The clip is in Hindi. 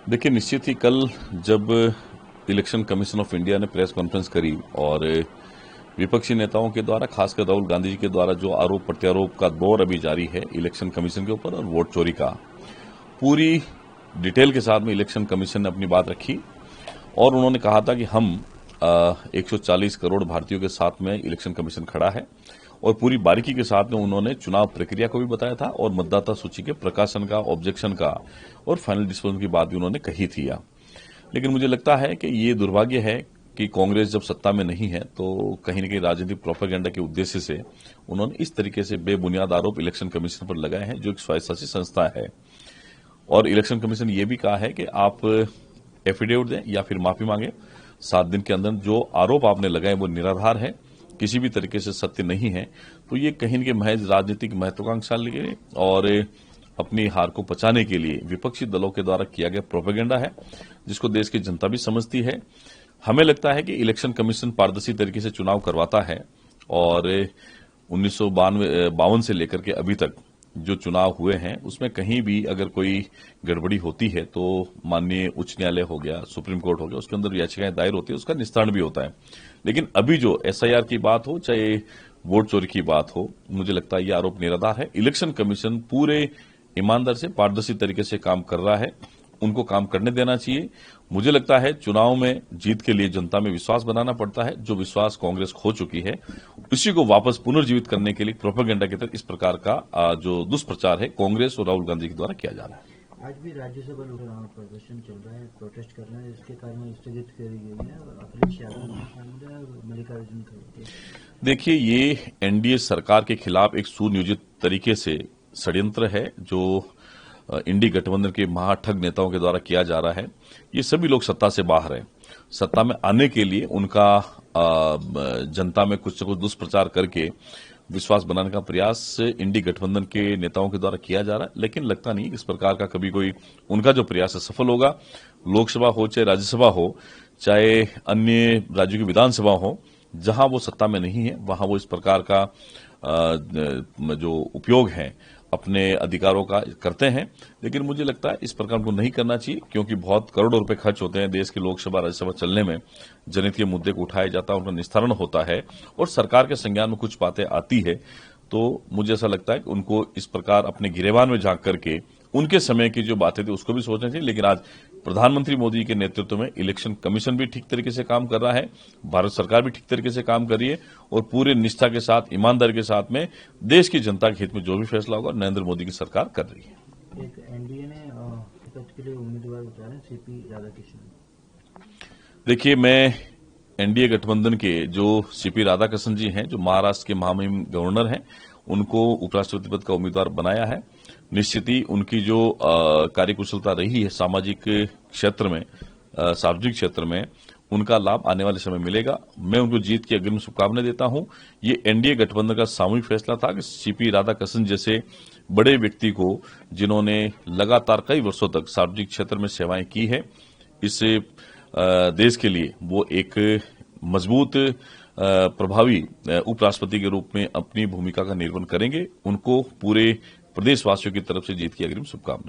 देखिए, निश्चित ही कल जब इलेक्शन कमीशन ऑफ इंडिया ने प्रेस कॉन्फ्रेंस करी और विपक्षी नेताओं के द्वारा, खासकर राहुल गांधी जी के द्वारा जो आरोप प्रत्यारोप का दौर अभी जारी है इलेक्शन कमीशन के ऊपर और वोट चोरी का, पूरी डिटेल के साथ में इलेक्शन कमीशन ने अपनी बात रखी और उन्होंने कहा था कि हम 140 करोड़ भारतीयों के साथ में इलेक्शन कमीशन खड़ा है और पूरी बारीकी के साथ में उन्होंने चुनाव प्रक्रिया को भी बताया था और मतदाता सूची के प्रकाशन का, ऑब्जेक्शन का और फाइनल डिस्पोजल की बात भी उन्होंने कही थी। लेकिन मुझे लगता है कि ये दुर्भाग्य है कि कांग्रेस जब सत्ता में नहीं है तो कहीं न कहीं राजनीतिक प्रोपेगेंडा के उद्देश्य से उन्होंने इस तरीके से बेबुनियाद आरोप इलेक्शन कमीशन पर लगाए हैं, जो एक स्वायत्तशासी संस्था है। और इलेक्शन कमीशन ये भी कहा है कि आप एफिडेविट दें या फिर माफी मांगे 7 दिन के अंदर। जो आरोप आपने लगाए वो निराधार है, किसी भी तरीके से सत्य नहीं है। तो ये कहीं न कहीं महज राजनीतिक महत्वाकांक्षा लिए और अपनी हार को पचाने के लिए विपक्षी दलों के द्वारा किया गया प्रोपेगेंडा है, जिसको देश की जनता भी समझती है। हमें लगता है कि इलेक्शन कमीशन पारदर्शी तरीके से चुनाव करवाता है और 1952 से लेकर के अभी तक जो चुनाव हुए हैं उसमें कहीं भी अगर कोई गड़बड़ी होती है तो माननीय उच्च न्यायालय हो गया, सुप्रीम कोर्ट हो गया, उसके अंदर याचिकाएं दायर होती है, उसका निस्तारण भी होता है। लेकिन अभी जो एसआईआर की बात हो, चाहे वोट चोरी की बात हो, मुझे लगता है ये आरोप निराधार है। इलेक्शन कमीशन पूरे ईमानदार से, पारदर्शी तरीके से काम कर रहा है, उनको काम करने देना चाहिए। मुझे लगता है चुनाव में जीत के लिए जनता में विश्वास बनाना पड़ता है। जो विश्वास कांग्रेस खो चुकी है उसी को वापस पुनर्जीवित करने के लिए प्रोपेगेंडा के तहत इस प्रकार का जो दुष्प्रचार है कांग्रेस और राहुल गांधी के द्वारा किया जा रहा है। आज भी राज्यसभा प्रदर्शन चल रहा है, प्रोटेस्ट कर रहे हैं, इसके कारण स्थगित करी गई है और अखिलेश यादव और मल्लिकार्जुन खड़गे। देखिए, ये एनडीए सरकार के खिलाफ एक सुनियोजित तरीके से षड्यंत्र है जो इंडी गठबंधन के महाठग नेताओं के द्वारा किया जा रहा है। ये सभी लोग सत्ता से बाहर हैं। सत्ता में आने के लिए उनका जनता में कुछ न कुछ दुष्प्रचार करके विश्वास बनाने का प्रयास इंडी गठबंधन के नेताओं के द्वारा किया जा रहा है। लेकिन लगता नहीं इस प्रकार का कभी कोई उनका जो प्रयास है सफल होगा। लोकसभा हो चाहे राज्यसभा हो, चाहे अन्य राज्यों की विधानसभा हो, जहां वो सत्ता में नहीं है वहां वो इस प्रकार का जो उपयोग है अपने अधिकारों का करते हैं। लेकिन मुझे लगता है इस प्रकार को नहीं करना चाहिए, क्योंकि बहुत करोड़ों रुपए खर्च होते हैं देश की लोकसभा राज्यसभा चलने में। जनहित के मुद्दे को उठाया जाता है, उनका निस्तारण होता है और सरकार के संज्ञान में कुछ बातें आती है तो मुझे ऐसा लगता है कि उनको इस प्रकार अपने गिरेबान में झांक करके उनके समय की जो बातें थी उसको भी सोचना चाहिए। लेकिन आज प्रधानमंत्री मोदी के नेतृत्व में इलेक्शन कमीशन भी ठीक तरीके से काम कर रहा है, भारत सरकार भी ठीक तरीके से काम कर रही है और पूरे निष्ठा के साथ, ईमानदारी के साथ में देश की जनता के हित में जो भी फैसला होगा नरेंद्र मोदी की सरकार कर रही है। एक एनडीए ने टिकट के लिए उम्मीदवार उतारे, सीपी राधाकृष्णन। देखिए, मैं एनडीए गठबंधन के जो सीपी राधाकृष्णन जी हैं, जो महाराष्ट्र के महामहिम गवर्नर हैं, उनको उपराष्ट्रपति पद का उम्मीदवार बनाया है। निश्चित ही उनकी जो कार्यकुशलता रही है सामाजिक क्षेत्र में, सार्वजनिक क्षेत्र में, उनका लाभ आने वाले समय मिलेगा। मैं उनको जीत की अग्रिम शुभकामनाएं देता हूं। ये एनडीए गठबंधन का सामूहिक फैसला था कि सीपी राधाकृष्णन जैसे बड़े व्यक्ति को, जिन्होंने लगातार कई वर्षों तक सार्वजनिक क्षेत्र में सेवाएं की है, इस देश के लिए वो एक मजबूत प्रभावी उपराष्ट्रपति के रूप में अपनी भूमिका का निर्वहन करेंगे। उनको पूरे प्रदेशवासियों की तरफ से जीत की अग्रिम शुभकामनाएं।